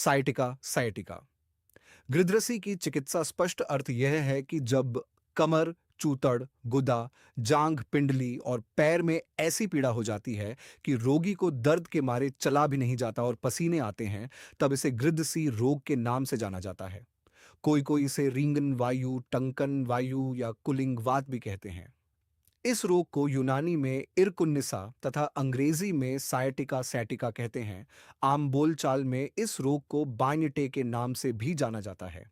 Sciatica sciatica. गृध्रसी की चिकित्सा स्पष्ट अर्थ यह है कि जब कमर, चूतड़, गुदा, जांघ, पिंडली और पैर में ऐसी पीड़ा हो जाती है कि रोगी को दर्द के मारे चला भी नहीं जाता और पसीने आते हैं, तब इसे गृध्रसी रोग के नाम से जाना जाता है। कोई कोई इसे रिंगन वायु, टंकन वायु या कुलिंगवात भी कहते हैं। इस रोग को यूनानी में इरकुन्निसा तथा अंग्रेजी में सायटिका सैटिका कहते हैं। आम बोलचाल में इस रोग को बाइनटे के नाम से भी जाना जाता है।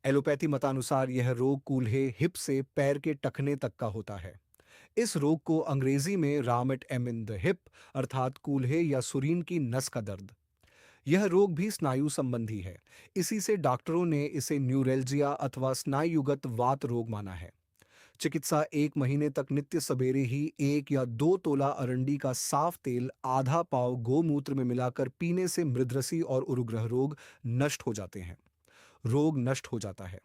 एलोपैथी मतानुसार यह रोग कूल्हे हिप से पैर के टखने तक का होता है। इस रोग को अंग्रेजी में रामेट एम इन द हिप अर्थात कूल्हे या सुरीन की नस का दर्द। यह रोग भी स्नायु संबंधी है। इसी से डॉक्टरों ने इसे न्यूरेल्जिया अथवा स्नायुगत वात रोग माना है। चिकित्सा 1 महीने तक नित्य सवेरे ही 1 या 2 तोला अरंडी का साफ तेल आधा पाव गोमूत्र में मिलाकर पीने से मृद्रसी और उरुग्रह रोग नष्ट हो जाते हैं। रोग नष्ट हो जाता है।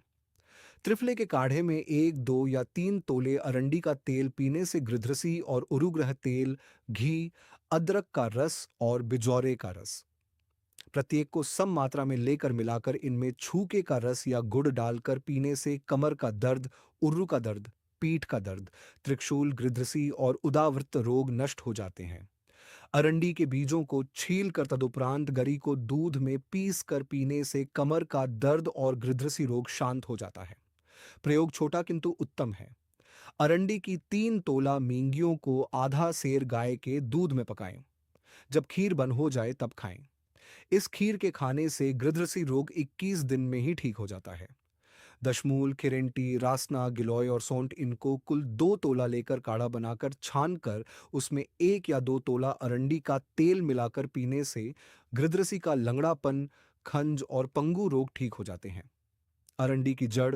त्रिफले के काढ़े में 1, 2 या 3 तोले अरंडी का तेल पीने से गृध्रसी और उरुग्रह तेल, घी, अदरक का रस और बिजौरे का रस प्रत्येक को सम मात्रा में लेकर मिलाकर इनमें छूके का रस या गुड़ डालकर पीने से कमर का दर्द, उर्रू का दर्द, पीठ का दर्द, त्रिक्षूल, गृध्रसी और उदावृत्त रोग नष्ट हो जाते हैं। अरंडी के बीजों को छील कर तदुपरांत गरी को दूध में पीस कर पीने से कमर का दर्द और गृध्रसी रोग शांत हो जाता है। प्रयोग छोटा किंतु उत्तम है। अरंडी की 3 तोला मींगियों को आधा सेर गाय के दूध में पकाएं। जब खीर बन हो जाए तब खाएं। इस खीर के खाने से गृध्रसी रोग 21 दिन में ही ठीक हो जाता है। दशमूल, खिरेंटी, रासना, गिलोय और सोंठ इनको कुल 2 तोला लेकर काढ़ा बनाकर छानकर उसमें 1 या 2 तोला अरंडी का तेल मिलाकर पीने से गृध्रसी का लंगड़ापन, खंज और पंगु रोग ठीक हो जाते हैं। अरंडी की जड़,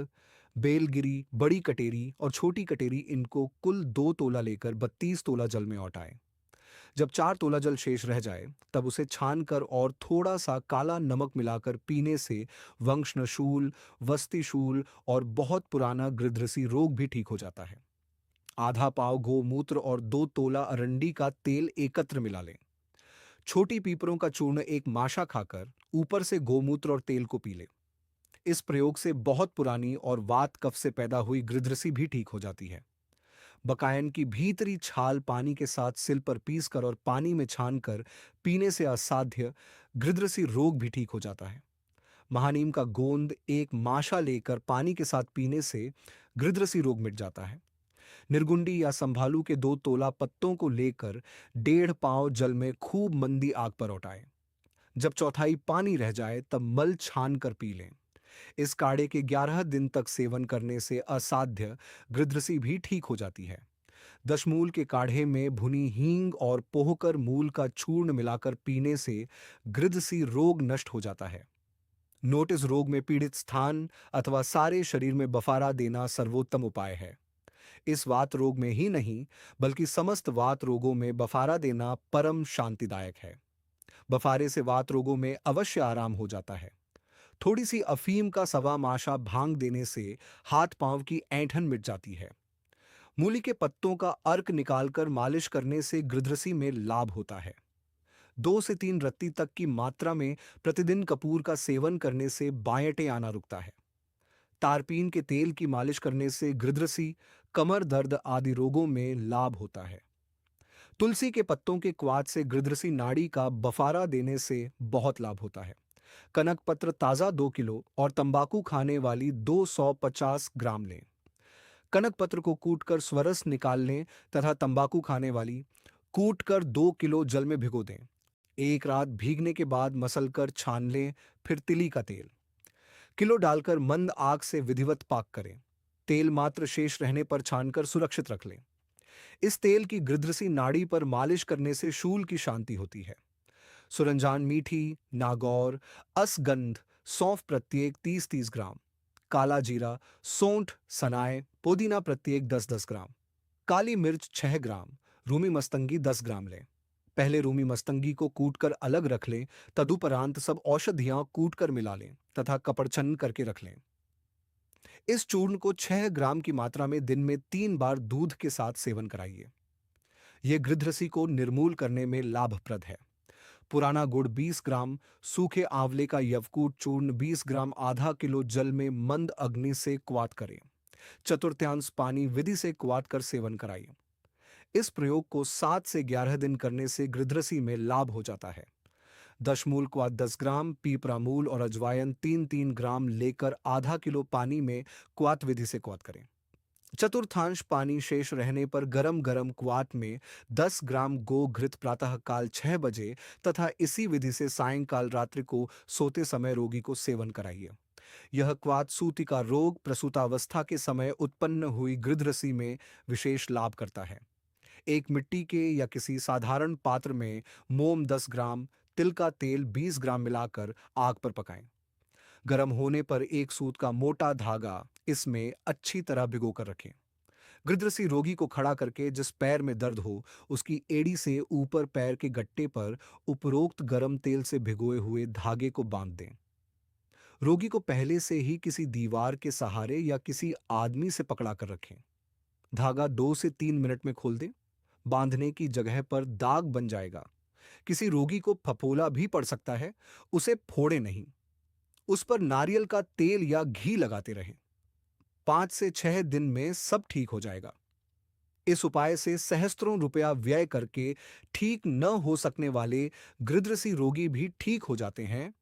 बेलगिरी, बड़ी कटेरी और छोटी कटेरी इनको कुल 2 तोला लेकर 32 तोला जल में औटाएं। जब 4 तोला जल शेष रह जाए तब उसे छानकर और थोड़ा सा काला नमक मिलाकर पीने से वंशनशूल, वस्तिशूल और बहुत पुराना गृध्रसी रोग भी ठीक हो जाता है। आधा पाव गोमूत्र और 2 तोला अरंडी का तेल एकत्र मिला लें। छोटी पीपरों का चूर्ण एक माशा खाकर ऊपर से गोमूत्र और तेल को पी लें। इस प्रयोग से बहुत पुरानी और वात कफ से पैदा हुई गृध्रसी भी ठीक हो जाती है। बकायन की भीतरी छाल पानी के साथ सिल पर पीसकर और पानी में छानकर पीने से असाध्य गृध्रसी रोग भी ठीक हो जाता है। महानीम का गोंद एक माशा लेकर पानी के साथ पीने से गृध्रसी रोग मिट जाता है। निर्गुंडी या संभालू के 2 तोला पत्तों को लेकर 1.5 पाव जल में खूब मंदी आग पर उठाएं। जब चौथाई पानी रह जाए तब मल छान कर पी लें। इस काढ़े के 11 दिन तक सेवन करने से असाध्य गृध्रसी भी ठीक हो जाती है। दशमूल के काढ़े में भुनी हींग और पोहकर मूल का चूर्ण मिलाकर पीने से गृध्रसी रोग नष्ट हो जाता है। नोटिस रोग में पीड़ित स्थान अथवा सारे शरीर में बफारा देना सर्वोत्तम उपाय है। इस वात रोग में ही नहीं बल्कि समस्त वात रोगों में बफारा देना परम शांतिदायक है। बफारे से वात रोगों में अवश्य आराम हो जाता है। थोड़ी सी अफीम का सवा माशा भांग देने से हाथ पांव की ऐंठन मिट जाती है। मूली के पत्तों का अर्क निकालकर मालिश करने से गृध्रसी में लाभ होता है। 2 से 3 रत्ती तक की मात्रा में प्रतिदिन कपूर का सेवन करने से बायेंटे आना रुकता है। तारपीन के तेल की मालिश करने से गृध्रसी, कमर दर्द आदि रोगों में लाभ होता है। तुलसी के पत्तों के क्वाथ से गृध्रसी नाड़ी का बफारा देने से बहुत लाभ होता है। कनक पत्र ताज़ा 2 किलो और तंबाकू खाने वाली 250 ग्राम लें। कनक पत्र को कूटकर स्वरस निकाल लें तथा तंबाकू खाने वाली कूटकर 2 किलो जल में भिगो दें। एक रात भीगने के बाद मसलकर छान लें। फिर तिली का तेल किलो डालकर मंद आग से विधिवत पाक करें। तेल मात्र शेष रहने पर छानकर सुरक्षित रख लें। इस तेल की गृध्रसी नाड़ी पर मालिश करने से शूल की शांति होती है। सुरंजान मीठी, नागौर, असगंध, सौंफ प्रत्येक 30-30 ग्राम, काला जीरा, सोंठ, सनाए, पुदीना प्रत्येक 10-10 ग्राम, काली मिर्च 6 ग्राम, रूमी मस्तंगी 10 ग्राम लें। पहले रूमी मस्तंगी को कूटकर अलग रख लें, तदुपरांत सब औषधियां कूटकर मिला लें तथा कपड़छन्न करके रख लें। इस चूर्ण को 6 ग्राम की मात्रा में दिन में 3 बार दूध के साथ सेवन कराइए। यह गृध्रसी को निर्मूल करने में लाभप्रद है। पुराना गुड़ 20 ग्राम, सूखे आंवले का यवकूट चूर्ण 20 ग्राम आधा किलो जल में मंद अग्नि से क्वाथ करें। चतुर्थांश पानी विधि से क्वाथ कर सेवन कराइए। इस प्रयोग को 7 से 11 दिन करने से गृध्रसी में लाभ हो जाता है। दशमूल क्वाथ 10 ग्राम, पीपरा मूल और अजवायन 3-3 ग्राम लेकर आधा किलो पानी में क्वाथ विधि से क्वाथ करें। चतुर्थांश पानी शेष रहने पर गरम गरम क्वाथ में 10 ग्राम गो घृत प्रातः काल 6 बजे तथा इसी विधि से सायंकाल रात्रि को सोते समय रोगी को सेवन कराइए। यह क्वाथ सूती का रोग प्रसूतावस्था के समय उत्पन्न हुई गृध्रसी में विशेष लाभ करता है। एक मिट्टी के या किसी साधारण पात्र में मोम 10 ग्राम, तिल का तेल 20 ग्राम मिलाकर आग पर पकाएं। गर्म होने पर एक सूत का मोटा धागा इसमें अच्छी तरह भिगोकर रखें। गृध्रसी रोगी को खड़ा करके जिस पैर में दर्द हो, उसकी एड़ी से ऊपर पैर के गट्टे पर उपरोक्त गर्म तेल से भिगोए हुए धागे को बांध दें। रोगी को पहले से ही किसी दीवार के सहारे या किसी आदमी से पकड़ा कर रखें। धागा 2 से 3 मिनट में खोल दें। बांधने की जगह पर दाग बन जाएगा। किसी रोगी को फफोला भी पड़ सकता है, उसे फोड़े नहीं। उस पर नारियल का तेल या घी लगाते रहें। 5 से 6 दिन में सब ठीक हो जाएगा। इस उपाय से सहस्त्रों रुपया व्यय करके ठीक न हो सकने वाले गृध्रसी रोगी भी ठीक हो जाते हैं